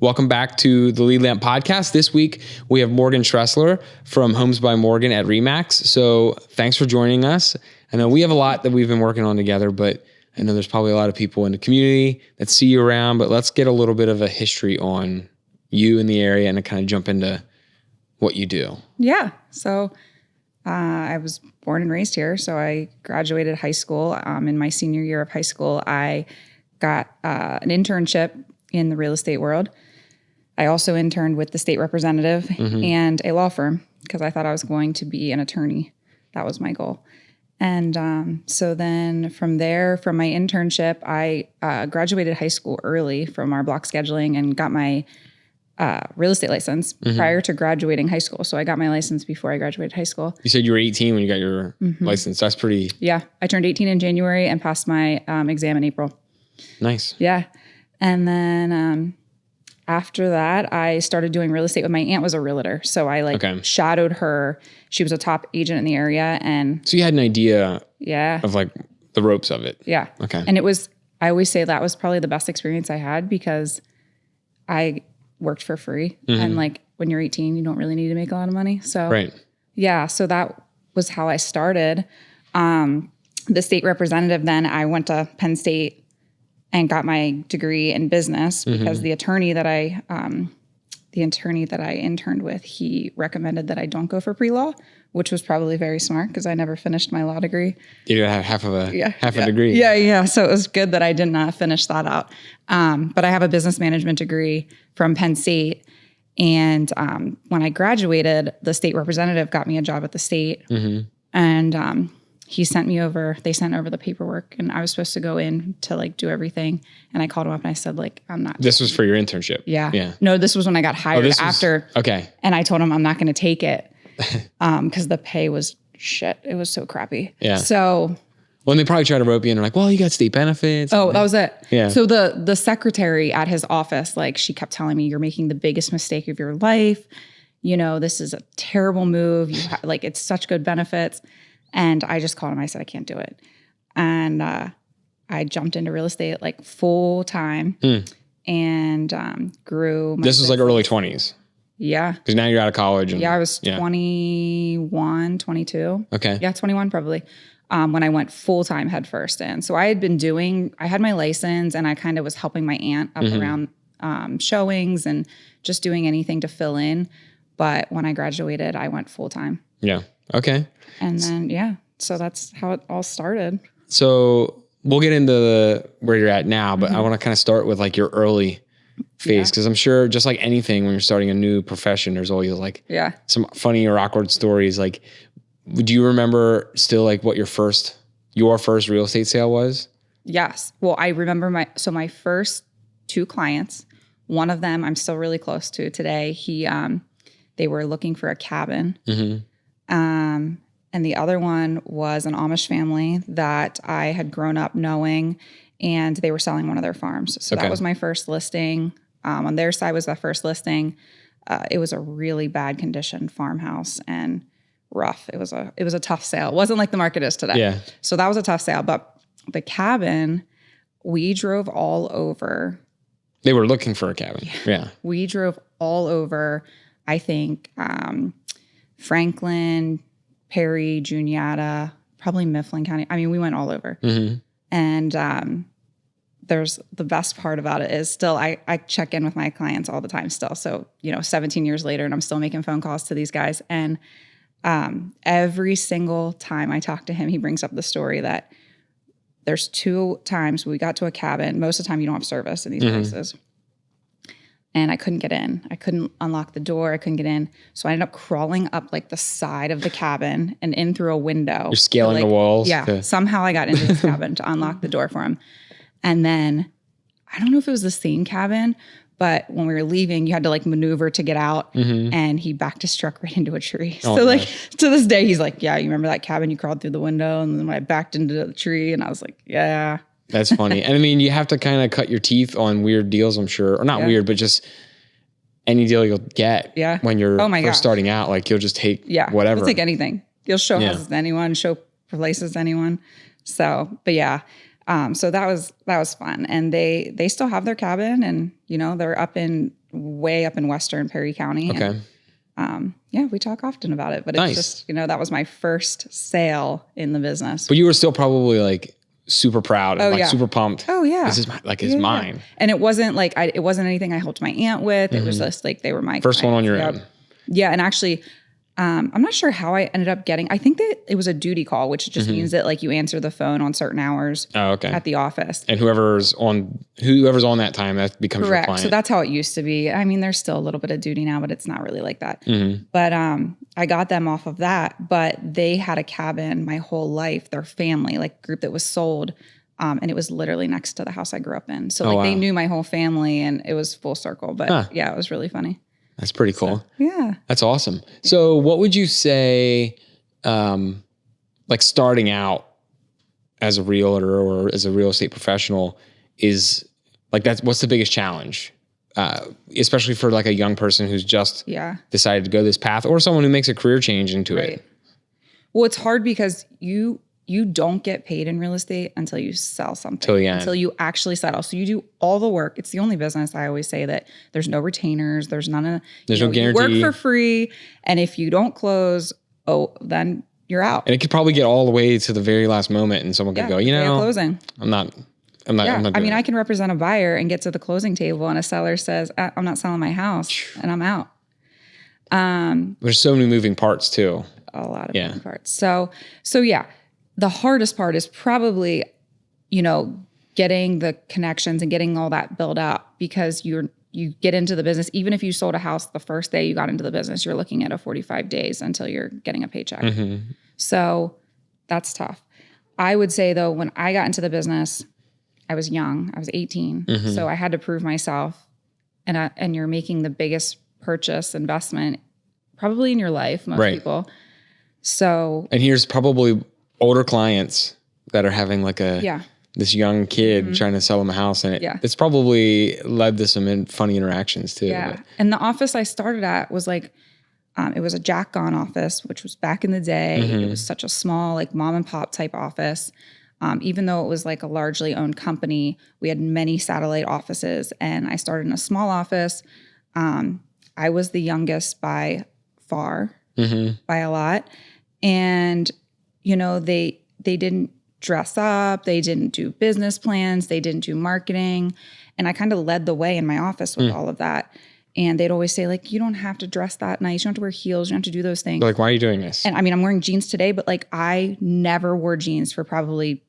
Welcome back to the Lead Lamp Podcast. This week, we have Morgan Tressler from Homes by Morgan at Remax. So thanks for joining us. I know we have a lot that we've been working on together, but I know there's probably a lot of people in the community that see you around, but let's get a little bit of a history on you in the area and to kind of jump into what you do. Yeah. So I was born and raised here. So I graduated high school. In my senior year of high school, I got an internship in the real estate world. I also interned with the state representative and a law firm because I thought I was going to be an attorney. That was my goal. And so then from there, from my internship, I graduated high school early from our block scheduling and got my real estate license prior to graduating high school. So I got my license before I graduated high school. You said you were 18 when you got your license. That's pretty... Yeah. I turned 18 in January and passed my exam in April. Nice. Yeah. And then after that, I started doing real estate. My aunt was a realtor. So I shadowed her. She was a top agent in the area. And so you had an idea of like the ropes of it. Yeah. Okay. And I always say that was probably the best experience I had because I worked for free. And like when you're 18, you don't really need to make a lot of money. So yeah, so that was how I started. The state representative, then I went to Penn State and got my degree in business because the attorney that I interned with, he recommended that I don't go for pre-law, which was probably very smart because I never finished my law degree. You have half a degree. Yeah. So it was good that I did not finish that out. But I have a business management degree from Penn State. And when I graduated, the state representative got me a job at the state. And they sent over the paperwork and I was supposed to go in to like do everything. And I called him up and I said, like, I'm not. This was for your internship. Yeah. No, this was when I got hired after. Okay. And I told him I'm not going to take it because the pay was shit. It was so crappy. Yeah. So. Well, and they probably try to rope you in. They're like, well, you got state benefits. Oh, that was it. Yeah. So the secretary at his office, like she kept telling me, you're making the biggest mistake of your life. You know, this is a terrible move. It's such good benefits. And I just called him. I said, I can't do it. And I jumped into real estate like full time and grew. This was like early 20s. Yeah. Because now you're out of college. I was 21, 22. Okay. Yeah, 21 probably. When I went full time head first in. So I had my license and I kind of was helping my aunt up around showings and just doing anything to fill in. But when I graduated, I went full time. Yeah. Okay. And then, so that's how it all started. So we'll get into where you're at now, but I want to kind of start with like your early phase. Cause I'm sure just like anything, when you're starting a new profession, there's always like some funny or awkward stories. Like, do you remember still like what your first real estate sale was? Yes. Well, I remember my first two clients, one of them I'm still really close to today. They were looking for a cabin. And the other one was an Amish family that I had grown up knowing, and they were selling one of their farms. So that was my first listing. On their side was the first listing. It was a really bad condition farmhouse and rough. It was a tough sale. It wasn't like the market is today. Yeah. So that was a tough sale. But the cabin, we drove all over. They were looking for a cabin. Yeah. We drove all over, I think, Franklin, Perry, Juniata, probably Mifflin County. I mean, we went all over. And there's the best part about it is still I check in with my clients all the time still. So, 17 years later, and I'm still making phone calls to these guys. And every single time I talk to him, he brings up the story that there's 2 times we got to a cabin. Most of the time you don't have service in these places. And I couldn't get in. I couldn't unlock the door. I couldn't get in. So I ended up crawling up like the side of the cabin and in through a window. You're scaling the walls. Yeah. Somehow I got into this cabin to unlock the door for him. And then I don't know if it was the same cabin, but when we were leaving, you had to like maneuver to get out. And he backed his truck right into a tree. Oh, so to this day, he's like, yeah, you remember that cabin? You crawled through the window. And then when I backed into the tree and I was like, yeah. That's funny. And I mean, you have to kind of cut your teeth on weird deals, I'm sure. Or not weird, but just any deal you'll get when you're first starting out. Like you'll just take whatever. You'll take anything. You'll show houses to anyone, show places to anyone. So, but so that was fun. And they still have their cabin and, they're up in way up in Western Perry County. Okay. And, yeah, we talk often about it, but Nice. it's just, that was my first sale in the business. But you were still probably like super proud and like super pumped. Oh yeah. This is it's mine. And it wasn't like, it wasn't anything I helped my aunt with. It was just like, they were my first clients. one on your own. Yeah. And actually, I'm not sure how I ended up I think that it was a duty call, which just means that like you answer the phone on certain hours at the office. And whoever's on that time, that becomes your client. So that's how it used to be. I mean, there's still a little bit of duty now, but it's not really like that. But I got them off of that, but they had a cabin my whole life, their family, like group that was sold. And it was literally next to the house I grew up in. So they knew my whole family and it was full circle, but yeah, it was really funny. That's pretty cool. So, yeah. That's awesome. So what would you say, like starting out as a realtor or as a real estate professional is like, what's the biggest challenge? Especially for like a young person who's just decided to go this path or someone who makes a career change into it. Well, it's hard because you don't get paid in real estate until you sell something, until you actually settle. So you do all the work. It's the only business I always say that there's no retainers. There's none of, there's no guarantee. You work for free. And if you don't close, then you're out. And it could probably get all the way to the very last moment and someone could go, closing. I'm not doing I mean, I can represent a buyer and get to the closing table and a seller says, I'm not selling my house and I'm out. There's so many moving parts too. A lot of moving parts. So yeah. The hardest part is probably, getting the connections and getting all that built up because you get into the business. Even if you sold a house the first day you got into the business, you're looking at a 45 days until you're getting a paycheck. So that's tough. I would say though, when I got into the business, I was young. I was 18. So I had to prove myself and you're making the biggest purchase investment probably in your life, most people. So, and here's probably older clients that are having like this young kid trying to sell them a house, and it's probably led to some funny interactions too. Yeah. And the office I started at was like, it was a Jack Gone office, which was back in the day. It was such a small, like mom and pop type office. Even though it was like a largely owned company, we had many satellite offices, and I started in a small office. I was the youngest by far, by a lot. And they didn't dress up. They didn't do business plans. They didn't do marketing. And I kind of led the way in my office with all of that. And they'd always say like, you don't have to dress that nice. You don't have to wear heels. You don't have to do those things. They're like, why are you doing this? And I mean, I'm wearing jeans today, but like I never wore jeans for probably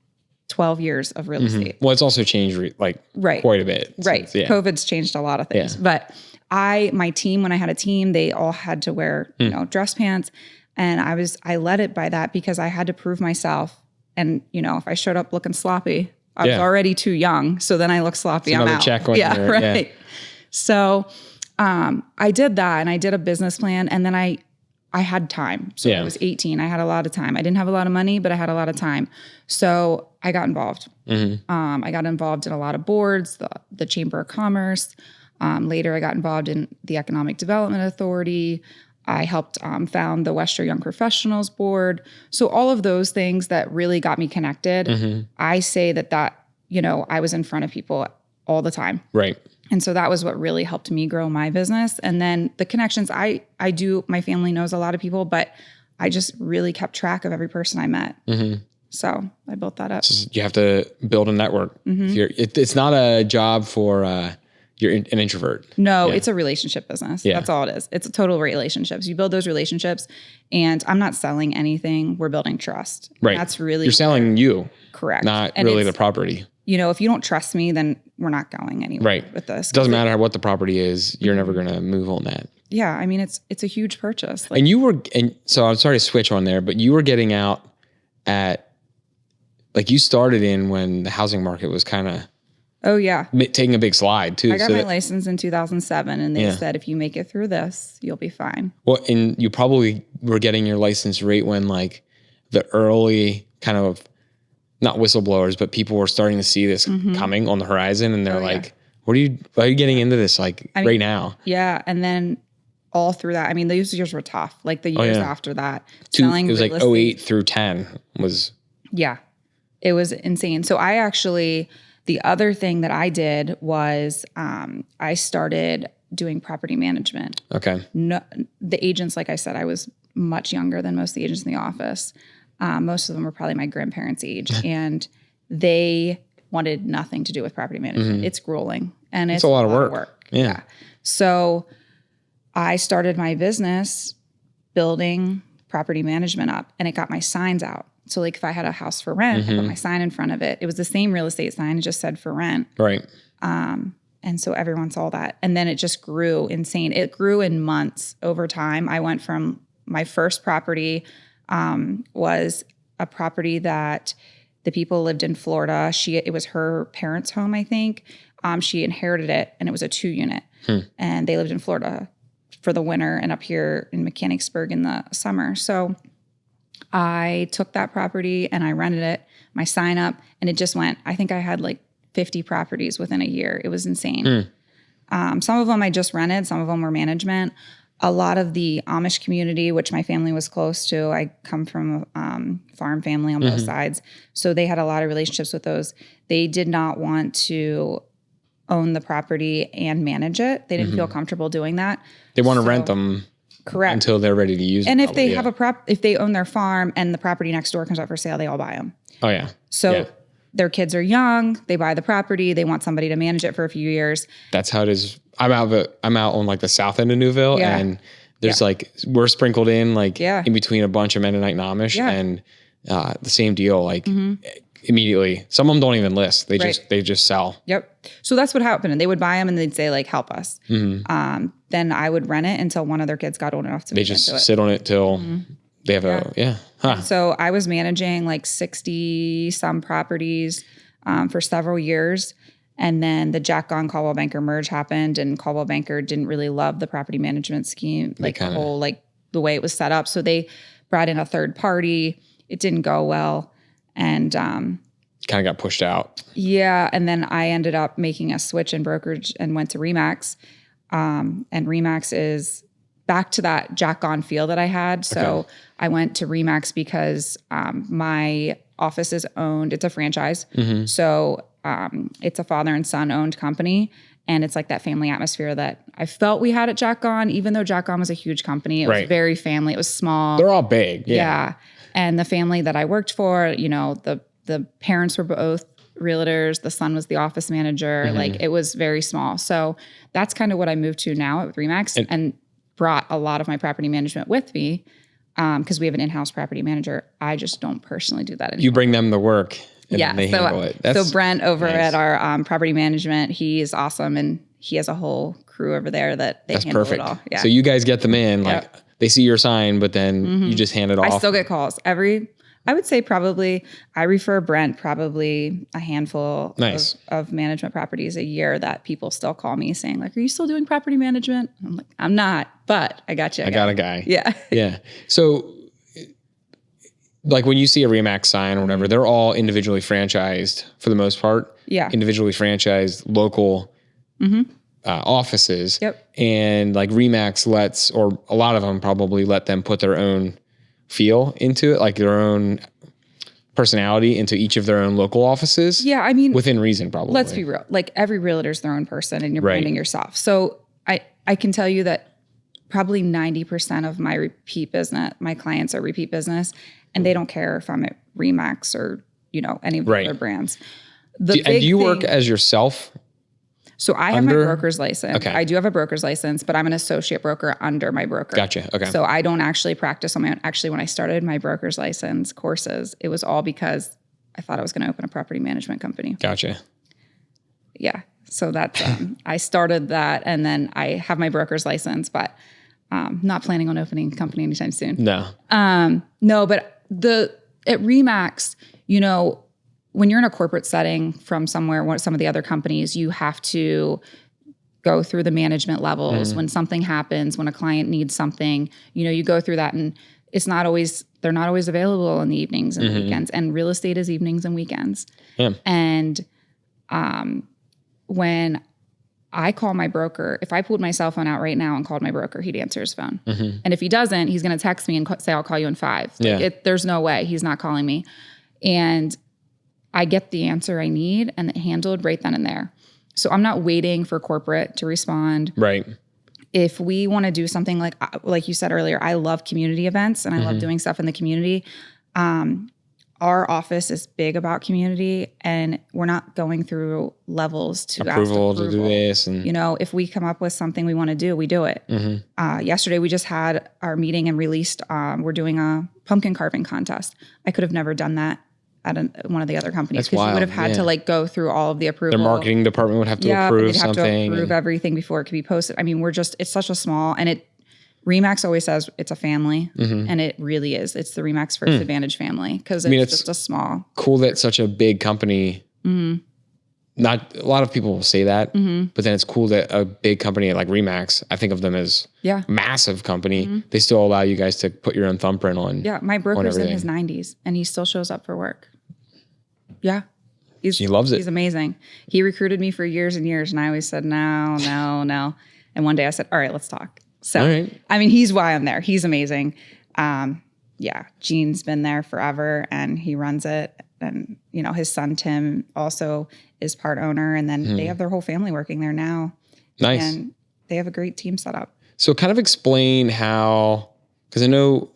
12 years of real estate. Well, it's also changed quite a bit. Since, COVID's changed a lot of things. But my team, when I had a team, they all had to wear, dress pants. And I led it by that because I had to prove myself. And, if I showed up looking sloppy, I was already too young. So then I look sloppy. I'm out. Check on right. So I did that and I did a business plan and then I had time. So I was 18. I had a lot of time. I didn't have a lot of money, but I had a lot of time. So I got involved. I got involved in a lot of boards, the Chamber of Commerce. Later, I got involved in the Economic Development Authority. I helped found the Western Young Professionals Board. So all of those things that really got me connected, I say that I was in front of people all the time. Right. And so that was what really helped me grow my business. And then the connections I do, my family knows a lot of people, but I just really kept track of every person I met. So I built that up. So you have to build a network. It's not a job for... you're an introvert. No, it's a relationship business. That's all it is. It's a total relationships. You build those relationships and I'm not selling anything. We're building trust. Right. That's really... You're selling you. Correct. Not really the property. If you don't trust me, then we're not going anywhere with this. It doesn't matter what the property is. You're never going to move on that. Yeah. I mean, it's a huge purchase. And so I'm sorry to switch on there, but you were getting out at, like you started in when the housing market was kind of... Oh, yeah. Taking a big slide, too. I got my license in 2007, and they said, if you make it through this, you'll be fine. Well, and you probably were getting your license right when, like, the early kind of, not whistleblowers, but people were starting to see this coming on the horizon, and they're like, why are you getting into this, right now? Yeah, and then all through that, I mean, those years were tough. Like, the years after that. It was like 08 through 10 was... Yeah, it was insane. So I actually... The other thing that I did was I started doing property management. Okay. No, the agents, like I said, I was much younger than most of the agents in the office. Most of them were probably my grandparents' age, and they wanted nothing to do with property management. It's grueling, and it's a lot of work. Yeah. So I started my business building property management up, and it got my signs out. So like if I had a house for rent, I put my sign in front of it. It was the same real estate sign. It just said for rent. Right. And so everyone saw that. And then it just grew insane. It grew in months over time. I went from my first property was a property that the people lived in Florida. It was her parents' home, I think. She inherited it, and it was a 2-unit. And they lived in Florida for the winter and up here in Mechanicsburg in the summer. So I took that property and I rented it, my sign up, and it just went. I think I had like 50 properties within a year. It was insane. Some of them I just rented. Some of them were management. A lot of the Amish community, which my family was close to, I come from a farm family on both sides. So they had a lot of relationships with those. They did not want to own the property and manage it. They didn't feel comfortable doing that. They want to rent them. Correct. Until they're ready to use it. And if they have if they own their farm and the property next door comes up for sale, they all buy them. Oh yeah. So their kids are young, they buy the property, they want somebody to manage it for a few years. That's how it is. I'm out on like the south end of Newville, and there's like, we're sprinkled in like in between a bunch of Mennonite and Amish, and the same deal, like immediately. Some of them don't even list. They just sell. Yep. So that's what happened. And they would buy them and they'd say like, help us. Then I would rent it until one of their kids got old enough to They just sit on it till they have So I was managing like 60 some properties for several years. And then the Jack Gone Caldwell Banker merge happened, and Caldwell Banker didn't really love the property management scheme, like the whole, like the way it was set up. So they brought in a third party. It didn't go well. And kind of got pushed out. Yeah. And then I ended up making a switch in brokerage and went to Remax. And Remax is back to that Jack Gone feel that I had. So I went to Remax because my office is owned. It's a franchise. So it's a father and son owned company. And it's like that family atmosphere that I felt we had at Jack Gone, even though Jack Gone was a huge company. It was very family. It was small. They're all big. Yeah. And the family that I worked for, you know, the parents were both realtors. The son was the office manager. Like it was very small. So that's kind of what I moved to now at Remax, and brought a lot of my property management with me because we have an in-house property manager. I just don't personally do that anymore. You bring them the work. And they handle it. So Brent over at our property management, he is awesome, and he has a whole crew over there that they handle it all. Yeah. So you guys get them in, like they see your sign, but then you just hand it off. I still get calls I would say probably, I refer Brent probably a handful of management properties a year that people still call me saying like, are you still doing property management? I'm like, I'm not, but I got you. I got a guy. Yeah. Yeah. So like when you see a Remax sign or whatever, they're all individually franchised for the most part. Yeah. Individually franchised local offices. Yep. And like Remax lets, or a lot of them probably let them put their own feel into it, like their own personality into each of their own local offices. Yeah. I mean, within reason, probably. Let's be real. Like every realtor's their own person, and you're branding yourself. So I can tell you that probably 90% of my repeat business, my clients are repeat business, and they don't care if I'm at Remax or, you know, any of the other brands. Do you work as yourself? So I have my broker's license. Okay. I do have a broker's license, but I'm an associate broker under my broker. Gotcha. Okay. So I don't actually practice on my own. Actually, when I started my broker's license courses, it was all because I thought I was going to open a property management company. Gotcha. Yeah. So that's, I started that, and then I have my broker's license, but not planning on opening a company anytime soon. No. No, but at Remax, you know, when you're in a corporate setting from somewhere, some of the other companies, you have to go through the management levels. When something happens, when a client needs something, you know, you go through that, and they're not always available in the evenings and the weekends, and real estate is evenings and weekends. Yeah. And when I call my broker, if I pulled my cell phone out right now and called my broker, he'd answer his phone. And if he doesn't, he's going to text me and say, I'll call you in 5. Like there's no way he's not calling me. And I get the answer I need and it handled right then and there. So I'm not waiting for corporate to respond. Right. if we want to do something like you said earlier, I love community events and I love doing stuff in the community. Our office is big about community, and we're not going through levels to approval to do this. And if we come up with something we want to do, we do it. Yesterday, we just had our meeting and released. We're doing a pumpkin carving contest. I could have never done that at one of the other companies because you would have had to go through all of the approval. Their marketing department would have to approve something. They'd have to approve everything before it could be posted. I mean, it's such a small, and Remax always says it's a family, and it really is. It's the Remax First Advantage family because it's just a small. Cool that such a big company. Not a lot of people will say that, but then it's cool that a big company like Remax, I think of them as massive company. They still allow you guys to put your own thumbprint on. Yeah, my broker's in his 90s, and he still shows up for work. Yeah. He loves it. He's amazing. He recruited me for years and years, and I always said, no. And one day I said, all right, let's talk. So, I mean, he's why I'm there. He's amazing. Gene's been there forever, and he runs it. And, his son, Tim, also is part owner. And then they have their whole family working there now. Nice. And they have a great team set up. So kind of explain how, because I know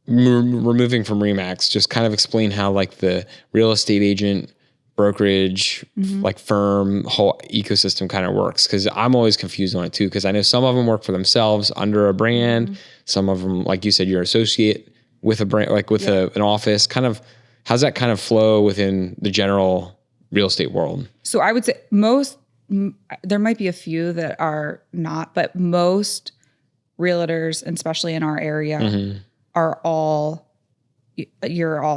removing from Remax, just kind of explain how like the real estate agent brokerage, like firm whole ecosystem kind of works. Cause I'm always confused on it too. Cause I know some of them work for themselves under a brand. Some of them, like you said, you're associate with a brand, like with an office. Kind of, how's that kind of flow within the general real estate world? So I would say there might be a few that are not, but most realtors, and especially in our area, you're all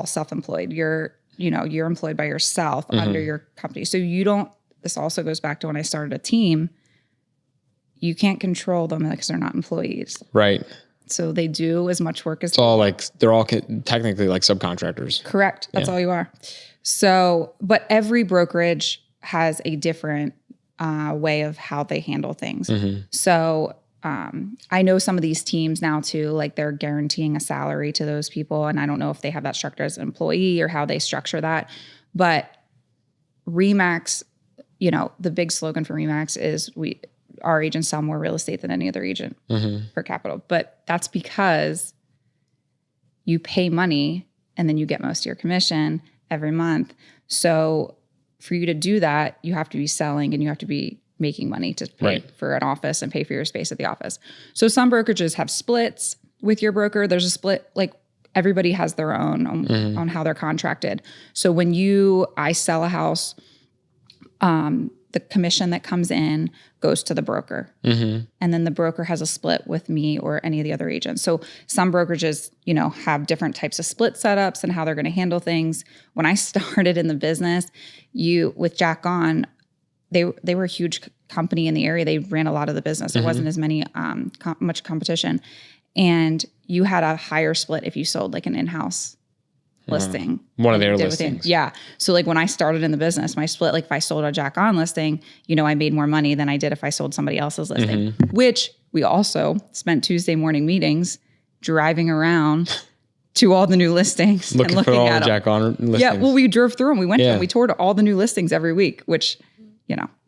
self-employed. You're employed by yourself under your company. So this also goes back to when I started a team, you can't control them because they're not employees. Right. So they do as much work as it's all like, they're all technically like subcontractors. Correct. That's all you are. So, but every brokerage has a different way of how they handle things. So I know some of these teams now too, like they're guaranteeing a salary to those people. And I don't know if they have that structured as an employee or how they structure that. But Remax, the big slogan for Remax is our agents sell more real estate than any other agent per capital. But that's because you pay money and then you get most of your commission every month. So for you to do that, you have to be selling and you have to be making money to pay for an office and pay for your space at the office. So some brokerages have splits with your broker. There's a split, like everybody has their own on how they're contracted. So when I sell a house, the commission that comes in goes to the broker. And then the broker has a split with me or any of the other agents. So some brokerages, have different types of split setups and how they're going to handle things. When I started in the business, with Jack On, they were a huge company in the area. They ran a lot of the business. There wasn't as much competition. And you had a higher split if you sold like an in-house listing. One of their listings. Yeah. So like when I started in the business, my split, like if I sold a Jack On listing, I made more money than I did if I sold somebody else's listing, which we also spent Tuesday morning meetings driving around to all the new listings looking for all the Jack On listings. Yeah. Well, we drove through them. We went to them. We toured all the new listings every week, which,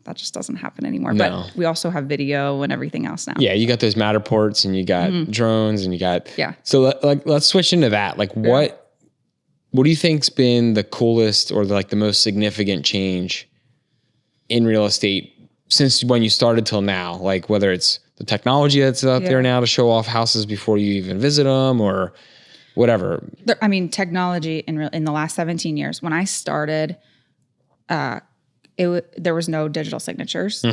that just doesn't happen anymore. No. But we also have video and everything else now. Yeah, you got those Matterports and you got drones and you got... Yeah. So let's switch into that. Like what do you think's been the coolest or the most significant change in real estate since when you started till now? Like whether it's the technology that's out there now to show off houses before you even visit them or whatever. Technology in the last 17 years. When I started... there was no digital signatures.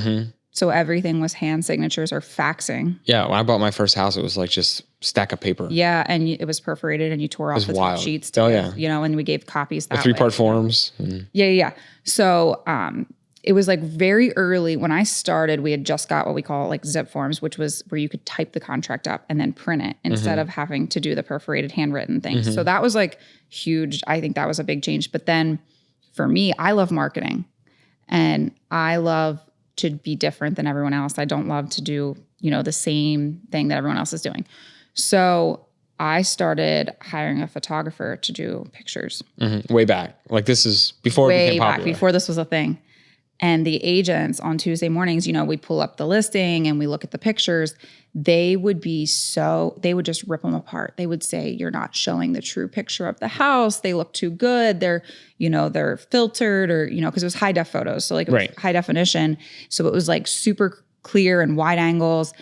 So everything was hand signatures or faxing. Yeah. When I bought my first house, it was like just stack of paper. Yeah. And it was perforated and you tore off the top sheets. And we gave copies that the 3-part forms. Yeah. So it was like very early when I started, we had just got what we call like zip forms, which was where you could type the contract up and then print it instead of having to do the perforated handwritten things. So that was like huge. I think that was a big change. But then for me, I love marketing. And I love to be different than everyone else. I don't love to do, the same thing that everyone else is doing. So I started hiring a photographer to do pictures. Way back. Like this is before it became popular. Before this was a thing. And the agents on Tuesday mornings, we pull up the listing and we look at the pictures. They would just rip them apart. They would say, you're not showing the true picture of the house. They look too good. They're filtered or, because it was high def photos. So like it was high definition. So it was like super clear and wide angles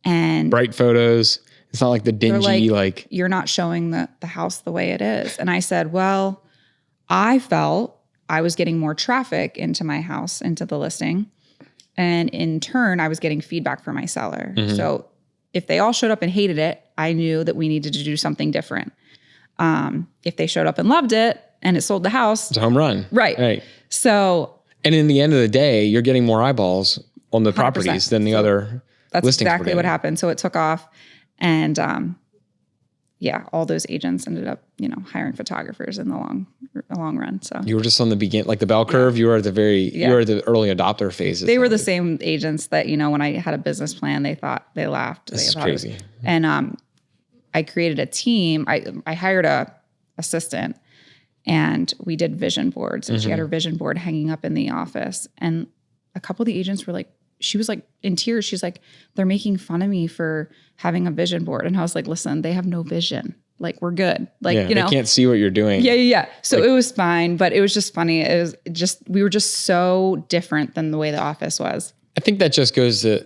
and bright photos. It's not like the dingy, like you're not showing the house the way it is. And I said, well, I felt I was getting more traffic into my house, into the listing. And in turn, I was getting feedback from my seller. Mm-hmm. So if they all showed up and hated it, I knew that we needed to do something different. If they showed up and loved it and it sold the house. It's a home run. Right. So. And in the end of the day, you're getting more eyeballs on the 100%. Properties than the other that's listings. That's exactly what happened. So it took off. And all those agents ended up, hiring photographers in the long run. So you were just on the begin, like the bell curve. You were at you were the early adopter phases. They were the same agents that, when I had a business plan, they laughed. This is crazy. And I created a team. I hired a assistant and we did vision boards and she had her vision board hanging up in the office. And a couple of the agents were like, she was like in tears. She's like, they're making fun of me for having a vision board. And I was like, listen, they have no vision. Like we're good. Like, they can't see what you're doing. Yeah. So it was fine, but it was just funny. It was just, we were just so different than the way the office was. I think that just goes to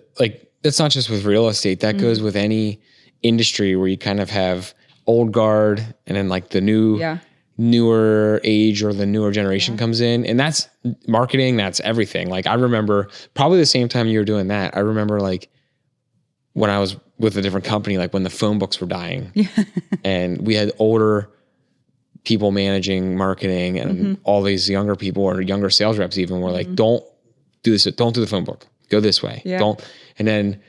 that's not just with real estate. That goes with any industry where you kind of have old guard and then like the newer age or the newer generation comes in, and that's marketing. That's everything. Like I remember probably the same time you were doing that. I remember like when I was with a different company, like when the phone books were dying and we had older people managing marketing and all these younger people or younger sales reps even were like, don't do this. Don't do the phone book. Go this way. Don't. And then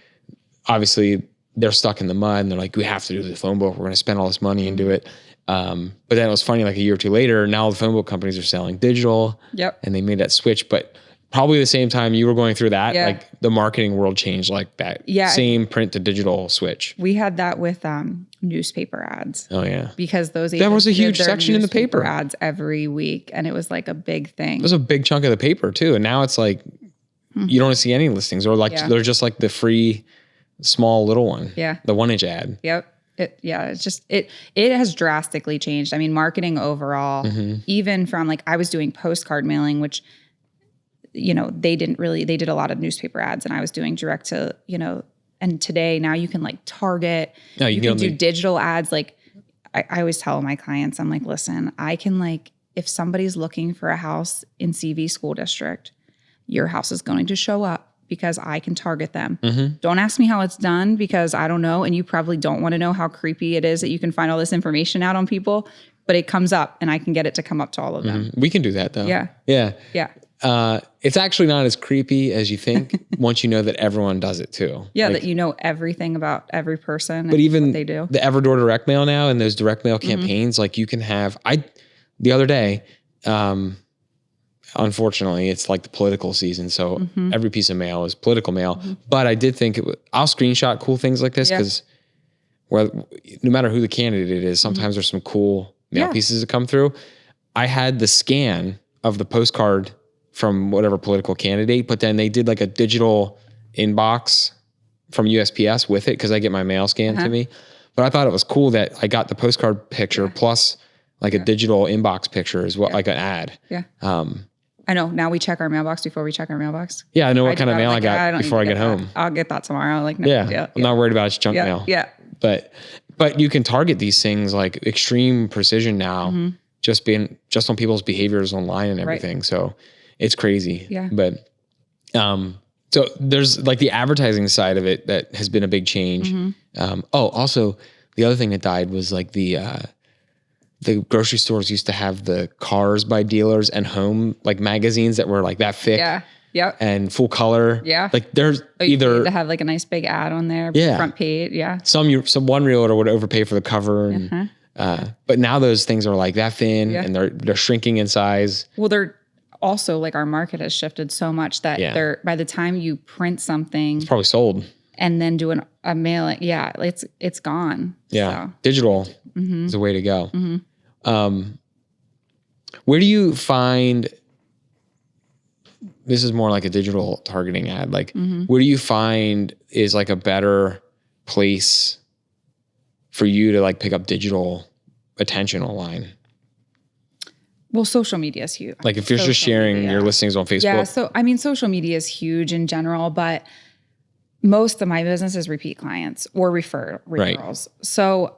obviously they're stuck in the mud and they're like, we have to do the phone book. We're going to spend all this money and do it. But then it was funny, like a year or two later, now the phone book companies are selling digital and they made that switch. But probably the same time you were going through that, like the marketing world changed like that. Same print to digital switch. We had that with newspaper ads. Oh yeah. Because those that was a huge section in the paper ads every week. And it was like a big thing. It was a big chunk of the paper too. And now it's like, you don't see any listings or like, they're just like the free small little one. Yeah. The 1-inch ad. Yep. It's just, it has drastically changed. I mean, marketing overall, even from like, I was doing postcard mailing, which, they did a lot of newspaper ads and I was doing direct to, and today now you can like target, you can do digital ads. Like I always tell my clients, I'm like, listen, I can like, if somebody's looking for a house in CV school district, your house is going to show up. Because I can target them. Don't ask me how it's done because I don't know. And you probably don't want to know how creepy it is that you can find all this information out on people, but it comes up and I can get it to come up to all of them. We can do that though. Yeah. It's actually not as creepy as you think once you know that everyone does it too. Yeah. Like, that you know everything about every person. But even what they do. The Everdoor direct mail now and those direct mail campaigns, like you can have, the other day, unfortunately, it's like the political season. So every piece of mail is political mail. But I did think I'll screenshot cool things like this because no matter who the candidate is, sometimes there's some cool mail pieces that come through. I had the scan of the postcard from whatever political candidate, but then they did like a digital inbox from USPS with it because I get my mail scanned to me. But I thought it was cool that I got the postcard picture plus like a digital inbox picture as well, like an ad. Yeah. I know. Now we check our mailbox before we check our mailbox. Yeah, I know what kind of mail I got before I get home. I'll get that tomorrow. Like, I'm not worried about junk mail. Yeah. But you can target these things like extreme precision now, just on people's behaviors online and everything. Right. So it's crazy. Yeah. But so there's like the advertising side of it that has been a big change. Also the other thing that died was like the grocery stores used to have the Cars by dealers and home like magazines that were like that thick. Yeah. And full color. Yeah. Like there's either to have like a nice big ad on there. Front page. Yeah. Some one realtor would overpay for the cover. And, but now those things are like that thin and they're shrinking in size. Well, they're also like our market has shifted so much that they're, by the time you print something. It's probably sold. And then do a mailing. Yeah. It's gone. Yeah. So. Digital is the way to go. Where do you find this is more like a digital targeting ad. Like, where do you find is like a better place for you to like pick up digital attention online? Well, social media is huge. Like if you're just sharing your listings on Facebook. Yeah. So, I mean, social media is huge in general, but most of my business is repeat clients or referrals. Right. So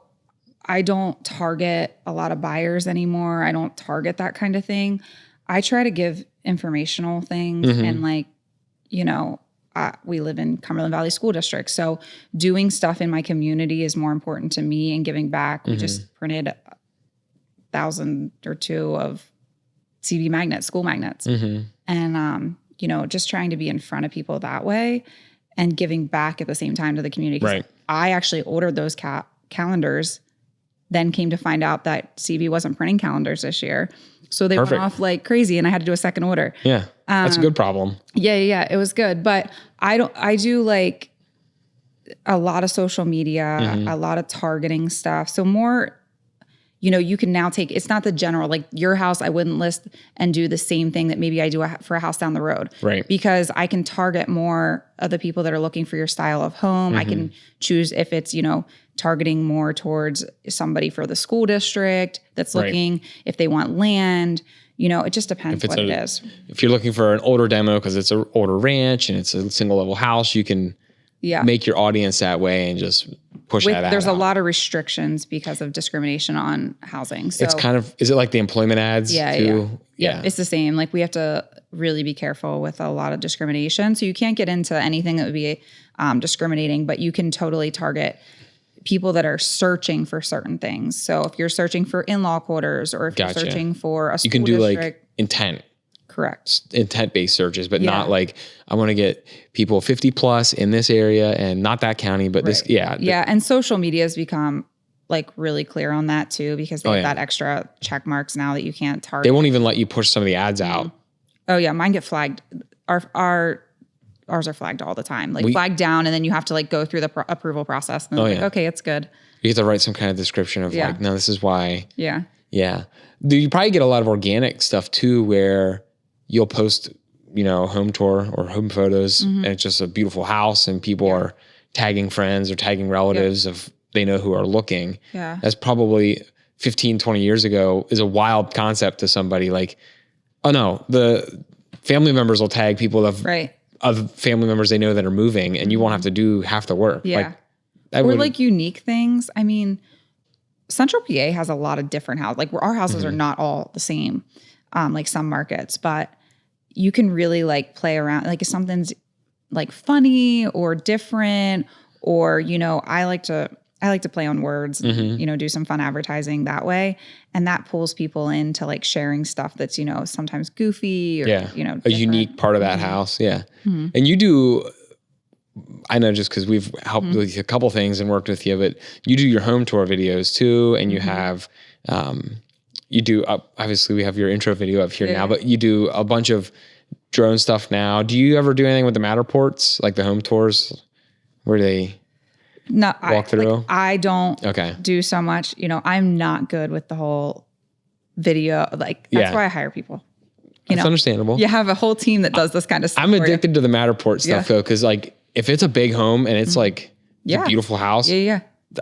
I don't target a lot of buyers anymore. I don't target that kind of thing. I try to give informational things and like, you know, we live in Cumberland Valley School District. So doing stuff in my community is more important to me and giving back. We just printed 1,000 or 2 of CV magnets, school magnets. And, you know, just trying to be in front of people that way and giving back at the same time to the community. Right. I actually ordered those calendars, then came to find out that CV wasn't printing calendars this year. So they went off like crazy and I had to do a second order. Yeah. That's a good problem. Yeah. It was good. But I do like a lot of social media, a lot of targeting stuff. So more, you know, you can now take, it's not the general, like your house, I wouldn't list and do the same thing that maybe I do for a house down the road. Right. Because I can target more of the people that are looking for your style of home. I can choose if it's, you know, targeting more towards somebody for the school district that's looking, if they want land, you know, it just depends what it is. If you're looking for an older demo, because it's an older ranch and it's a single level house, you can make your audience that way and just push that out. There's a lot of restrictions because of discrimination on housing. So it's kind of, is it like the employment ads too? Yeah. It's the same. Like we have to really be careful with a lot of discrimination. So you can't get into anything that would be discriminating, but you can totally target people that are searching for certain things. So if you're searching for in-law quarters or if you're searching for a school district. You can do like intent. Correct. Intent-based searches, but not like I want to get people 50 plus in this area and not that county, but this. Yeah. And social media has become like really clear on that too, because they have that extra check marks now that you can't target. They won't even let you push some of the ads out. Oh yeah. Mine get flagged. Ours are flagged all the time, like flagged down, and then you have to like go through the approval process. And like, okay, it's good. You have to write some kind of description of like, no, this is why. Yeah. You probably get a lot of organic stuff too, where you'll post, you know, home tour or home photos, and it's just a beautiful house, and people are tagging friends or tagging relatives of they know who are looking. Yeah. That's probably 15, 20 years ago is a wild concept to somebody. Like, oh no, the family members will tag people of family members they know that are moving, and you won't have to do half the work. Yeah. Or like unique things. I mean, Central PA has a lot of different houses. Like our houses are not all the same, like some markets, but you can really like play around. Like if something's like funny or different, or, you know, I like to play on words, and, you know, do some fun advertising that way. And that pulls people into like sharing stuff that's, you know, sometimes goofy or, you know, a unique part of that house. Yeah. And you do, I know just because we've helped with a couple things and worked with you, but you do your home tour videos too. And you have, you do, obviously we have your intro video up here now, but you do a bunch of drone stuff now. Do you ever do anything with the Matterports, like the home tours where they walk through? I don't do so much, you know, I'm not good with the whole video. Like that's why I hire people. That's understandable. You have a whole team that does this kind of stuff. I'm addicted to the Matterport stuff though. Cause like if it's a big home and it's like a beautiful house,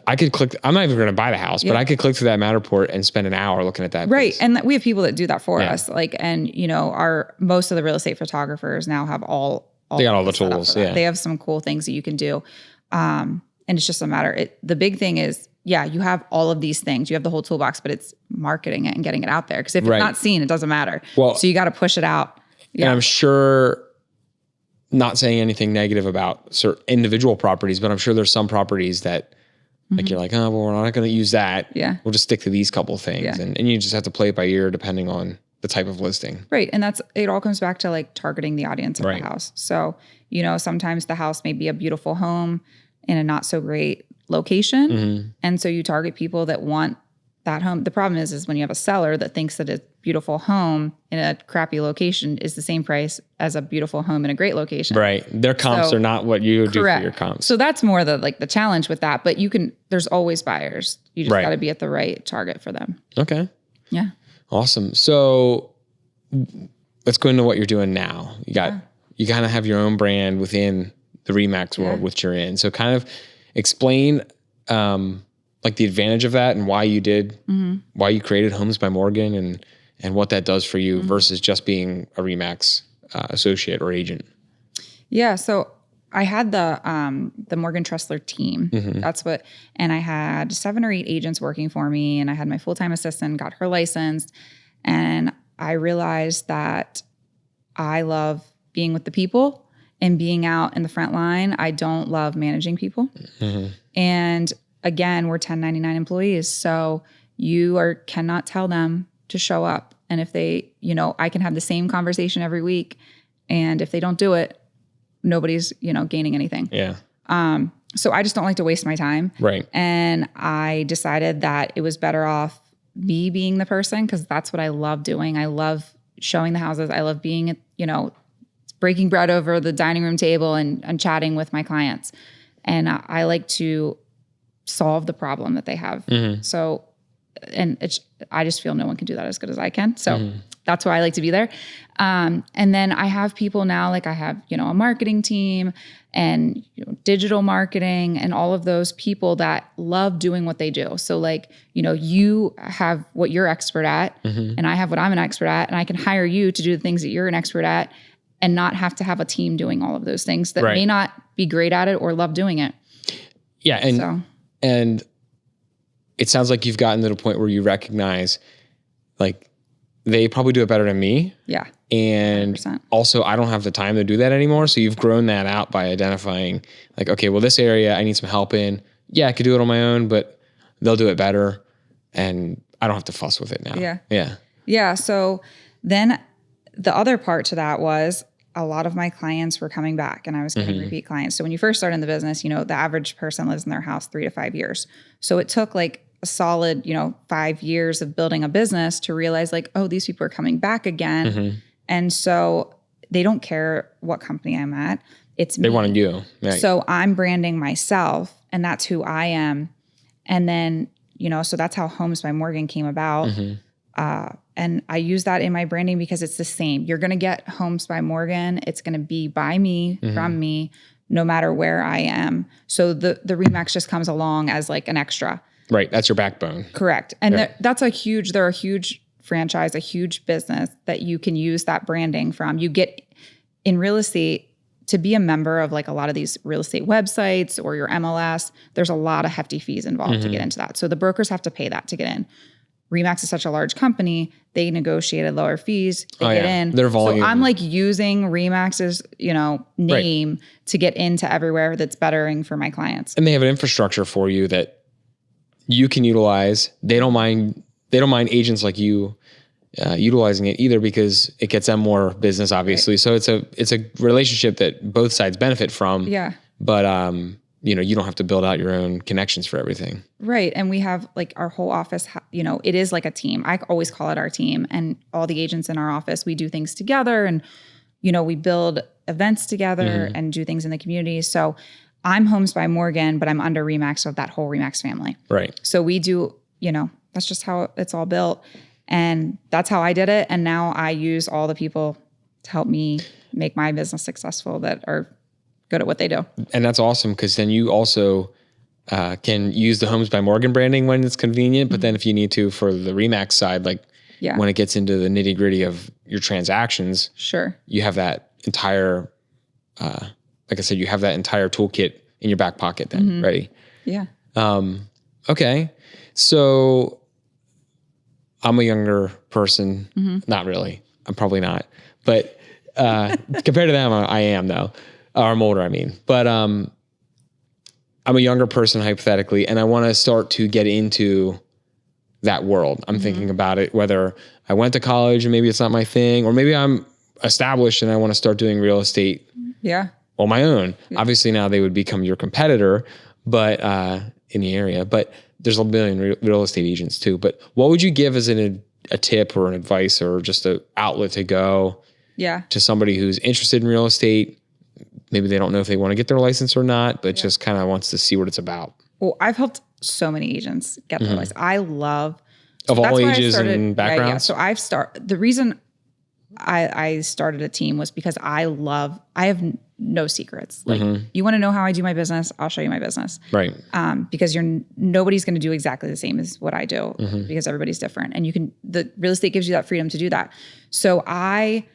I could click, I'm not even going to buy the house, but I could click through that Matterport and spend an hour looking at that. Right. place. And we have people that do that for us. Like, and you know, most of the real estate photographers now have they got all the tools. They have some cool things that you can do. And it's just a matter. The big thing is, you have all of these things. You have the whole toolbox, but it's marketing it and getting it out there. Because if it's not seen, it doesn't matter. Well, so you got to push it out. Yeah. And I'm sure, not saying anything negative about certain individual properties, but I'm sure there's some properties that like you're like, oh, well, we're not going to use that. Yeah. We'll just stick to these couple things. Yeah. And you just have to play it by ear depending on the type of listing. Right. And it all comes back to like targeting the audience of the house. So, you know, sometimes the house may be a beautiful home in a not so great location. And so you target people that want that home. The problem is when you have a seller that thinks that a beautiful home in a crappy location is the same price as a beautiful home in a great location. Right. Their comps are not what you do for your comps. So that's more the challenge with that, but there's always buyers. You just got to be at the right target for them. Okay. Yeah. Awesome. So let's go into what you're doing now. You kind of have your own brand within the Remax world, which you're in. So kind of explain like the advantage of that and why you created Homes by Morgan and what that does for you versus just being a Remax associate or agent. Yeah. So I had the Morgan Tressler team. And I had 7 or 8 agents working for me, and I had my full-time assistant, got her licensed. And I realized that I love being with the people and being out in the front line. I don't love managing people. And again, we're 1099 employees. So you cannot tell them to show up. And if they, I can have the same conversation every week. And if they don't do it, nobody's, gaining anything. Yeah. So I just don't like to waste my time. Right. And I decided that it was better off me being the person, because that's what I love doing. I love showing the houses. I love being, breaking bread over the dining room table and chatting with my clients. And I like to solve the problem that they have. So, and I just feel no one can do that as good as I can. So that's why I like to be there. And then I have people now, like I have, a marketing team and digital marketing and all of those people that love doing what they do. So like, you have what you're expert at and I have what I'm an expert at, and I can hire you to do the things that you're an expert at and not have to have a team doing all of those things that may not be great at it or love doing it. Yeah. And it sounds like you've gotten to the point where you recognize like they probably do it better than me. Yeah. And 100%. Also I don't have the time to do that anymore. So you've grown that out by identifying like, okay, well, this area I need some help in. Yeah, I could do it on my own, but they'll do it better. And I don't have to fuss with it now. Yeah. Yeah. Yeah. So then the other part to that was a lot of my clients were coming back and I was getting repeat clients. So when you first start in the business, the average person lives in their house 3 to 5 years. So it took like a solid, 5 years of building a business to realize like, oh, these people are coming back again. And so they don't care what company I'm at. It's me. They want you. Right. So I'm branding myself and that's who I am. And then, so that's how Homes by Morgan came about. And I use that in my branding because it's the same. You're going to get Homes by Morgan. It's going to be by me, from me, no matter where I am. So the Remax just comes along as like an extra. Right. That's your backbone. Correct. And they're a huge franchise, a huge business that you can use that branding from. You get in real estate to be a member of like a lot of these real estate websites or your MLS. There's a lot of hefty fees involved to get into that. So the brokers have to pay that to get in. Remax is such a large company. They negotiated lower fees to get in. Their volume. So I'm like using Remax's, name to get into everywhere that's bettering for my clients. And they have an infrastructure for you that you can utilize. They don't mind agents like you utilizing it either because it gets them more business, obviously. Right. So it's a relationship that both sides benefit from. Yeah. But you don't have to build out your own connections for everything. Right. And we have like our whole office, it is like a team. I always call it our team, and all the agents in our office, we do things together and, we build events together and do things in the community. So I'm Homes by Morgan, but I'm under Remax of that whole Remax family. Right. So we do, that's just how it's all built. And that's how I did it. And now I use all the people to help me make my business successful that are good at what they do. And that's awesome because then you also can use the Homes by Morgan branding when it's convenient. But then if you need to for the Remax side, like when it gets into the nitty gritty of your transactions, you have that entire, like I said, you have that entire toolkit in your back pocket then ready. Yeah. Okay. So I'm a younger person. Not really. I'm probably not. But compared to them, I am though. Or I'm older, I mean. But I'm a younger person hypothetically, and I want to start to get into that world. I'm thinking about it, whether I went to college and maybe it's not my thing, or maybe I'm established and I want to start doing real estate on my own. Obviously now they would become your competitor, but in the area. But there's a million real estate agents too. But what would you give as a tip or an advice or just an outlet to go to somebody who's interested in real estate? Maybe they don't know if they want to get their license or not, but just kind of wants to see what it's about. Well, I've helped so many agents get their license. I love... Of all ages and backgrounds? So the reason I started a team was because I have no secrets. Like you want to know how I do my business, I'll show you my business. Right. Because nobody's going to do exactly the same as what I do because everybody's different. And the real estate gives you that freedom to do that. So I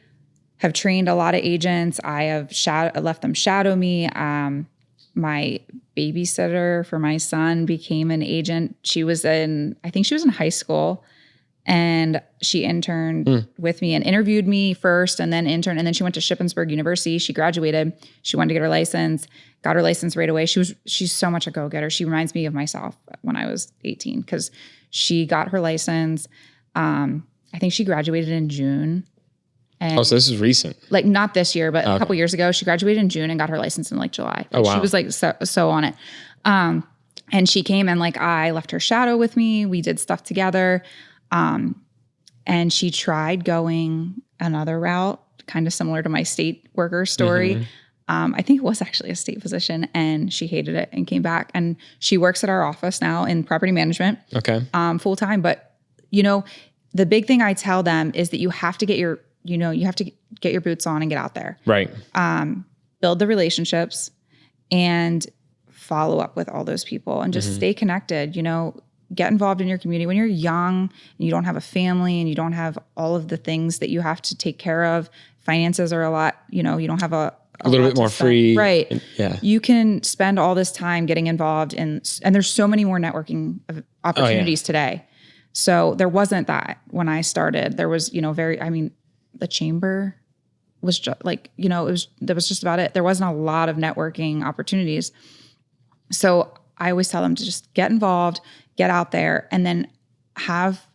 have trained a lot of agents. I have left them shadow me. My babysitter for my son became an agent. I think she was in high school, and she interned with me and interviewed me first and then interned. And then she went to Shippensburg University. She graduated. She wanted to get her license, got her license right away. She's so much a go-getter. She reminds me of myself when I was 18 because she got her license. I think she graduated in June. And so this is recent. Like not this year, but a couple years ago, she graduated in June and got her license in like July. Oh, wow. She was like so on it. And she came and like I left her shadow with me. We did stuff together. And she tried going another route, kind of similar to my state worker story. I think it was actually a state position, and she hated it and came back. And she works at our office now in property management. Okay. Full time. But the big thing I tell them is that you have to get your boots on and get out there. Right. Build the relationships and follow up with all those people and just stay connected, get involved in your community. When you're young and you don't have a family and you don't have all of the things that you have to take care of, finances are a lot, you don't have a little bit more free. Right. Yeah. You can spend all this time getting involved and there's so many more networking opportunities today. So there wasn't that when I started. There was, the chamber was just like, that was just about it. There wasn't a lot of networking opportunities. So I always tell them to just get involved, get out there, and then have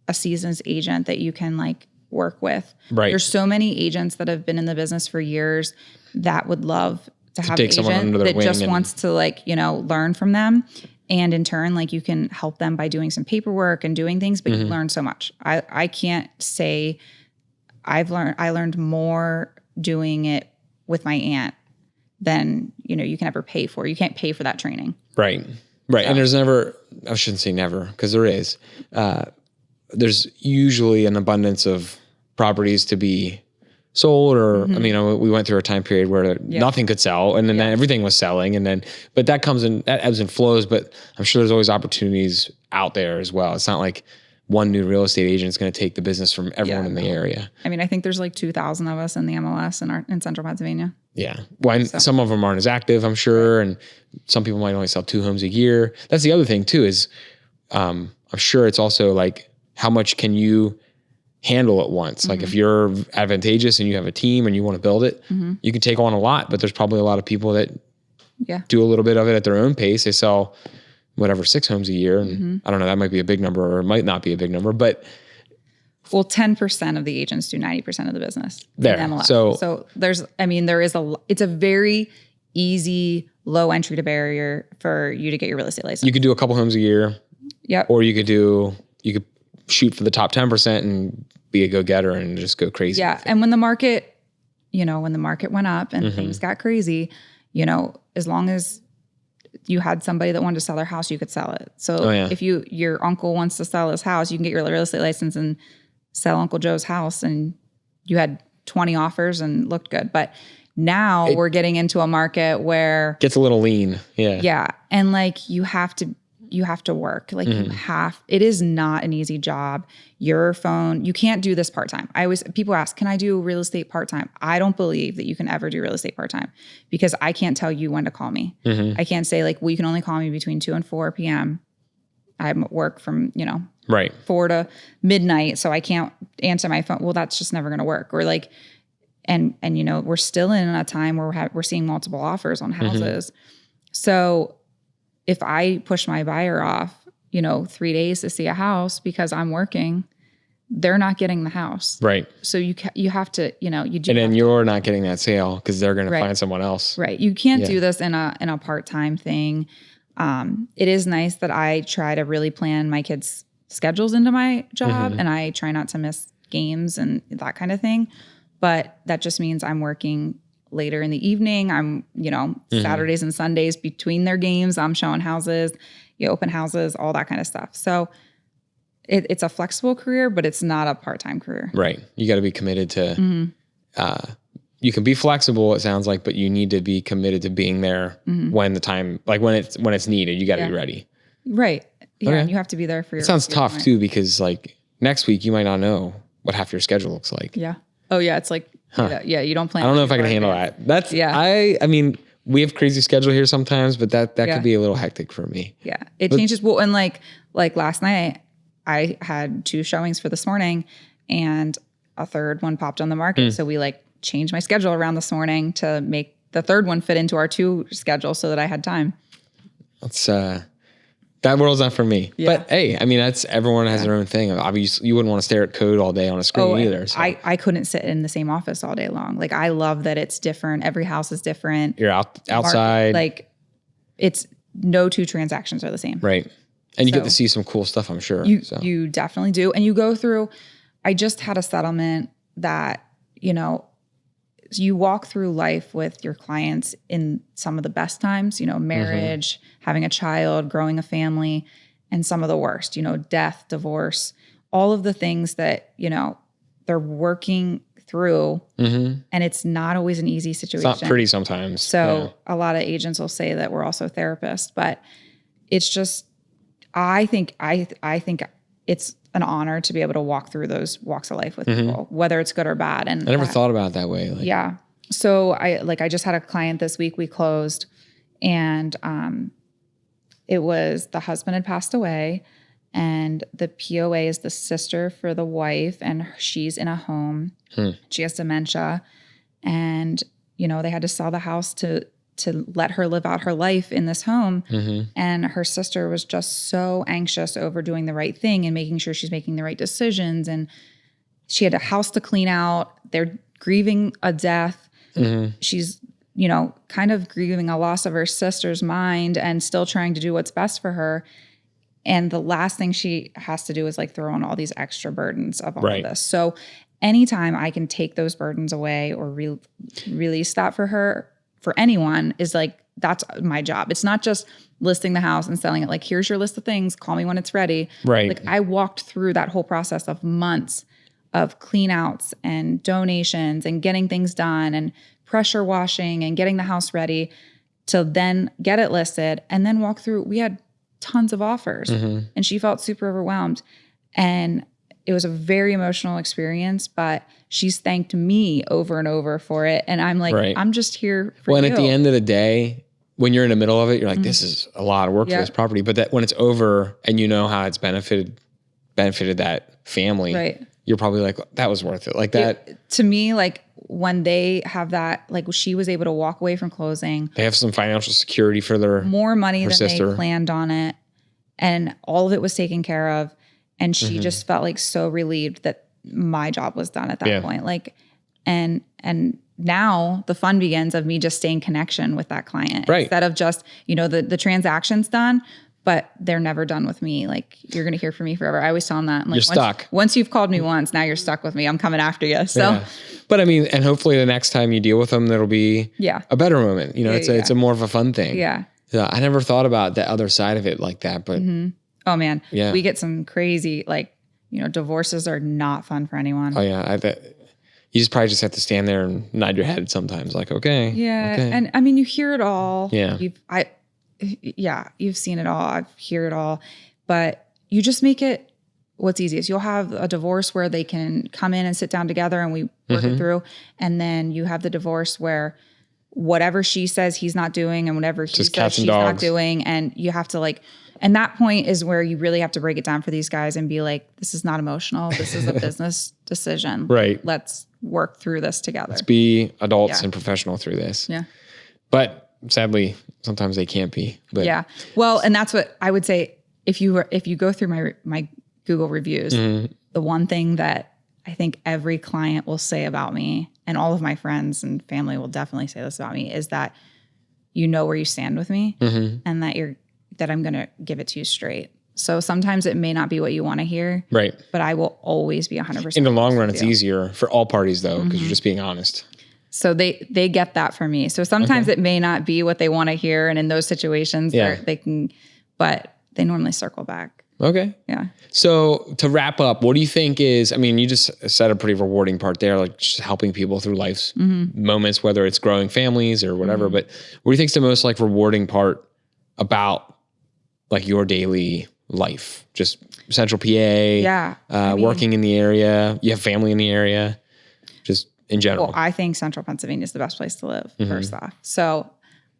a seasoned agent that you can like work with. Right. There's so many agents that have been in the business for years that would love to have an take someone agent under their that wing just wants to like, learn from them. And in turn, like you can help them by doing some paperwork and doing things, but you learn so much. I can't say I learned more doing it with my aunt than, you can ever pay for. You can't pay for that training. Right. Right. So. And there's never, I shouldn't say never, because there is, there's usually an abundance of properties to be sold or, we went through a time period where nothing could sell and then everything was selling. But that ebbs and flows, but I'm sure there's always opportunities out there as well. It's not like one new real estate agent is going to take the business from everyone in the area. I think there's like 2,000 of us in the MLS in central Pennsylvania. Yeah. Well, some of them aren't as active, I'm sure. And some people might only sell 2 homes a year. That's the other thing too, is I'm sure it's also like, how much can you handle at once? Like if you're advantageous and you have a team and you want to build it, you can take on a lot, but there's probably a lot of people that do a little bit of it at their own pace. They sell 6 homes a year. And I don't know, that might be a big number or it might not be a big number, but. Well, 10% of the agents do 90% of the business. There. In MLS. So it's a very easy, low entry to barrier for you to get your real estate license. You could do a couple homes a year. Yep. Or you could shoot for the top 10% and be a go-getter and just go crazy. Yeah. And when the market went up and things got crazy, as long as you had somebody that wanted to sell their house, you could sell it. So if your uncle wants to sell his house, you can get your real estate license and sell Uncle Joe's house, and you had 20 offers and looked good. But now we're getting into a market where gets a little lean. Yeah. Yeah. And like you have to work. Like it is not an easy job. Your phone, you can't do this part-time. People ask, can I do real estate part-time? I don't believe that you can ever do real estate part-time because I can't tell you when to call me. I can't say like, well, you can only call me between 2 and 4 p.m. I'm at work from, 4 to midnight. So I can't answer my phone. Well, that's just never going to work. Or like, and we're still in a time where we're seeing multiple offers on houses. So if I push my buyer off, 3 days to see a house because I'm working, they're not getting the house. Right. So you have to, you do. And then you're not getting that sale because they're going to find someone else. Right. You can't do this in a part-time thing. It is nice that I try to really plan my kids' schedules into my job and I try not to miss games and that kind of thing. But that just means I'm working later in the evening. I'm, Saturdays and Sundays between their games, I'm showing houses, open houses, all that kind of stuff. So it's a flexible career, but it's not a part-time career. Right. You got to be committed to, you can be flexible, it sounds like, but you need to be committed to being there when the time, like when it's needed, you got to be ready. Right. Yeah. Okay. And you have to be there for your. It sounds your tough client. too, because like next week you might not know what half your schedule looks like. Yeah. Oh yeah. It's like, yeah, you don't plan. I don't know if I can handle that. That's, I mean, we have crazy schedule here sometimes, but that could be a little hectic for me. Yeah. It changes. Well, and like last night I had 2 showings for this morning and a third one popped on the market. So we like changed my schedule around this morning to make the third one fit into our 2 schedule so that I had time. That's, that world's not for me. Yeah. But hey, I mean, everyone has their own thing. Obviously, you wouldn't want to stare at code all day on a screen either. So. I couldn't sit in the same office all day long. Like I love that it's different. Every house is different. You're outside. Like it's no 2 transactions are the same. Right. And you get to see some cool stuff, I'm sure. You definitely do. And you go through, I just had a settlement that, you walk through life with your clients in some of the best times, marriage, having a child, growing a family, and some of the worst, death, divorce, all of the things that, they're working through. And it's not always an easy situation. It's not pretty sometimes. So a lot of agents will say that we're also therapists, but it's just, I think it's an honor to be able to walk through those walks of life with people, whether it's good or bad. And I never thought about it that way. Yeah. So I just had a client this week, we closed and, it was the husband had passed away and the POA is the sister for the wife and she's in a home. She has dementia and, they had to sell the house to let her live out her life in this home. And her sister was just so anxious over doing the right thing and making sure she's making the right decisions. And she had a house to clean out. They're grieving a death. She's, kind of grieving a loss of her sister's mind and still trying to do what's best for her. And the last thing she has to do is like throw on all these extra burdens of all of this. So anytime I can take those burdens away or release that for her, for anyone is like, that's my job. It's not just listing the house and selling it. Like, here's your list of things. Call me when it's ready. Right. Like I walked through that whole process of months of clean outs and donations and getting things done and pressure washing and getting the house ready to then get it listed and then walk through. We had tons of offers and she felt super overwhelmed. And it was a very emotional experience, but she's thanked me over and over for it. And I'm like, I'm just here for you. And at the end of the day, when you're in the middle of it, you're like, this is a lot of work for this property. But that when it's over and you know how it's benefited that family, you're probably like, that was worth it. Like that. To me, like when they have that, like she was able to walk away from closing. They have some financial security for their more money than sister. They planned on it. And all of it was taken care of. And she just felt like so relieved that my job was done at that point. Like, and now the fun begins of me just staying connection with that client instead of just, the transaction's done, but they're never done with me. Like you're going to hear from me forever. I always tell them that. I'm like, you're stuck. Once you've called me once, now you're stuck with me. I'm coming after you. So, but I mean, and hopefully the next time you deal with them, that'll be a better moment. It's a more of a fun thing. Yeah. I never thought about the other side of it like that, but oh man, we get some crazy, divorces are not fun for anyone. Oh yeah. I bet you probably just have to stand there and nod your head sometimes like, okay. Yeah. Okay. And I mean, you hear it all. Yeah. You've seen it all. I hear it all, but you just make it what's easiest. You'll have a divorce where they can come in and sit down together and we work it through. And then you have the divorce where whatever she says he's not doing and whatever he says she's not doing. And you have to and that point is where you really have to break it down for these guys and be like, this is not emotional. This is a business decision. Right. Let's work through this together. Let's be adults and professional through this. Yeah. But sadly, sometimes they can't be. But yeah. Well, and that's what I would say. If you go through my Google reviews, the one thing that I think every client will say about me, and all of my friends and family will definitely say this about me, is that you know where you stand with me and that I'm going to give it to you straight. So sometimes it may not be what you want to hear. Right. But I will always be 100%. In the long run, it's easier for all parties though, because you're just being honest. So they get that from me. So sometimes it may not be what they want to hear. And in those situations they can, but they normally circle back. Okay. Yeah. So to wrap up, what do you think is, I mean, you just said a pretty rewarding part there, like just helping people through life's moments, whether it's growing families or whatever, but what do you think is the most like rewarding part about like your daily life? Just Central PA, Yeah. working in the area, you have family in the area, just in general. Well, I think Central Pennsylvania is the best place to live, first off. So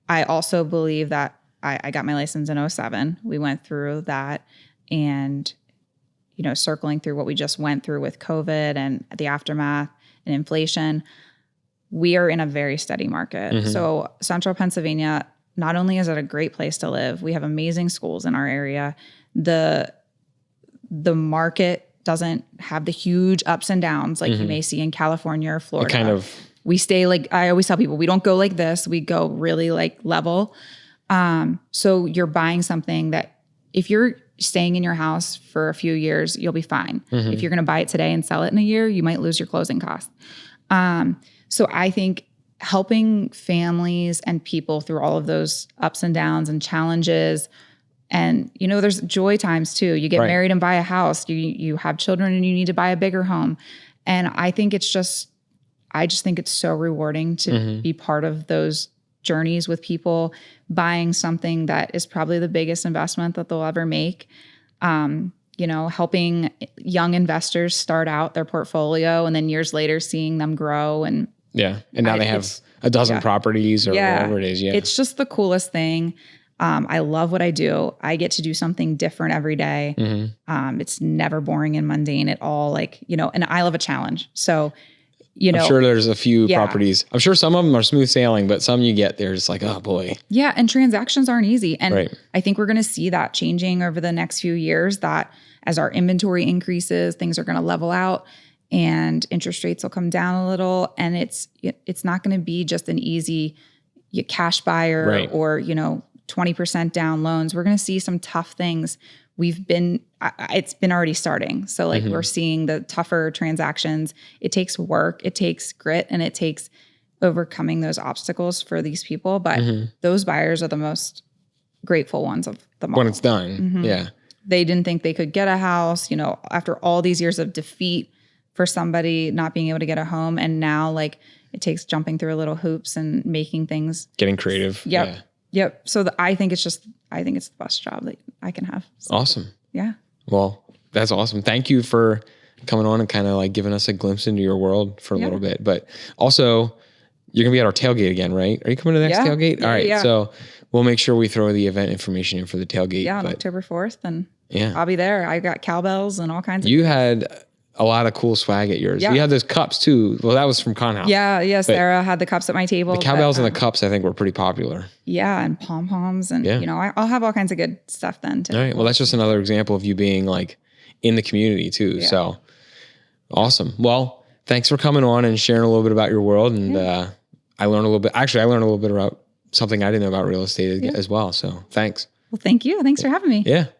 I also believe that I got my license in 2007. We went through that, and, you know, circling through what we just went through with COVID and the aftermath and inflation, we are in a very steady market. So Central Pennsylvania, not only is it a great place to live, we have amazing schools in our area. The market doesn't have the huge ups and downs like you may see in California or Florida. Kind of. We stay like, I always tell people, we don't go like this. We go really like level. So you're buying something that if you're staying in your house for a few years, you'll be fine. If you're going to buy it today and sell it in a year, you might lose your closing costs. So I think helping families and people through all of those ups and downs and challenges, and, you know, there's joy times too. You get married and buy a house, you have children and you need to buy a bigger home. And I think I just think it's so rewarding to be part of those journeys with people, buying something that is probably the biggest investment that they'll ever make. You know, helping young investors start out their portfolio and then years later seeing them grow. And and now they have a dozen properties or whatever it is. Yeah. It's just the coolest thing. I love what I do. I get to do something different every day. It's never boring and mundane at all. Like, you know, and I love a challenge. So, you know, I'm sure there's a few properties. I'm sure some of them are smooth sailing, but some you get, they're just like, oh boy. Yeah. And transactions aren't easy. And I think we're going to see that changing over the next few years, that as our inventory increases, things are going to level out and interest rates will come down a little. And it's not going to be just an easy cash buyer or, you know, 20% down loans. We're going to see some tough things. It's been already starting. So like we're seeing the tougher transactions. It takes work, it takes grit, and it takes overcoming those obstacles for these people. But those buyers are the most grateful ones of them all. When it's done. Yeah. They didn't think they could get a house, you know, after all these years of defeat for somebody not being able to get a home. And now like it takes jumping through little hoops and making things. Getting creative. Yep. So I think it's the best job that I can have. So, awesome. Yeah. Well, that's awesome. Thank you for coming on and kind of like giving us a glimpse into your world for a little bit. But also, you're going to be at our tailgate again, right? Are you coming to the next tailgate? All right. So we'll make sure we throw the event information in for the tailgate. Yeah, on October 4th. And I'll be there. I got cowbells and all kinds of things. Had a lot of cool swag at yours. You had those cups too. Well, that was from Con House. Yeah. Sarah had the cups at my table. The cowbells and the cups, I think, were pretty popular. Yeah. And pom-poms. And, you know, I'll have all kinds of good stuff then too. All right. Well, that's just another example of you being like in the community too. So awesome. Well, thanks for coming on and sharing a little bit about your world. And I learned a little bit. Actually, I learned a little bit about something I didn't know about real estate as well. So thanks. Well, thank you. Thanks for having me. Yeah.